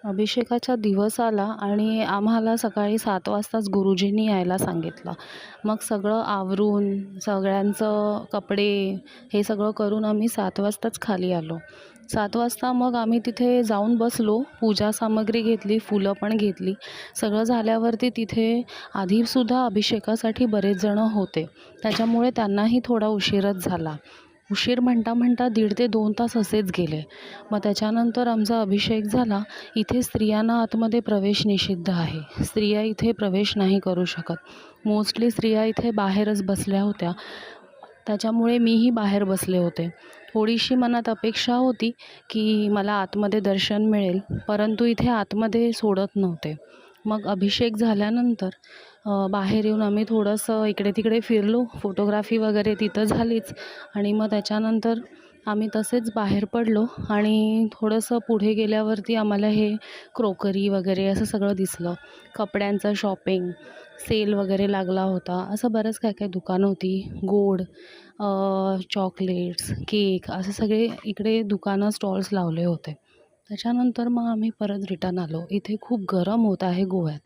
अभिषेकाचा दिवस आला आणि आम्हाला सकाळी 7 वाजताच गुरुजींनी यायला सांगितलं. मग सगळं आवरून, सगळ्यांचं कपडे हे सगळं करून आम्ही 7 वाजताच खाली आलो. 7 वाजता मग आम्ही तिथे जाऊन बसलो. पूजा सामग्री घेतली, फुलं पण घेतली. सगळं झाल्यावरती तिथे आधीसुद्धा अभिषेकासाठी बरेच जणं होते. त्याच्यामुळे त्यांनाही थोडा उशीरच झाला. उशीर म्हणता 1.5 ते 2 तास असेच गेले. मग त्याच्यानंतर आमचा अभिषेक झाला. इथे स्त्रियांना आतमध्ये प्रवेश निषिद्ध आहे. स्त्रिया इथे प्रवेश नाही करू शकत. मोस्टली स्त्रिया इथे बाहेरच बसल्या होत्या. त्याच्यामुळे मीही बाहेर बसले होते. थोडीशी मनात अपेक्षा होती की मला आतमध्ये दर्शन मिळेल, परंतु इथे आतमध्ये सोडत नव्हते. मग अभिषेक झाल्यानंतर बाहेर येऊन आम्ही थोडंसं इकडे-तिकडे फिरलो. फोटोग्राफी वगैरे तिथं झालीच आणि मग त्याच्यानंतर आम्ही तसेच बाहेर पडलो आणि थोडंसं पुढे गेल्यावरती आम्हाला हे क्रोकरी वगैरे असं सगळं दिसलं. कपड्यांचं शॉपिंग, सेल वगैरे लागला होता. असं बरंच काय-काय दुकानं होती. गोड, चॉकलेट्स, केक असे सगळे इकडे दुकानं, स्टॉल्स लावले होते. त्याच्यानंतर मग आम्ही परत रिटर्न आलो. इथे खूप गरम होत आहे गोव्यात.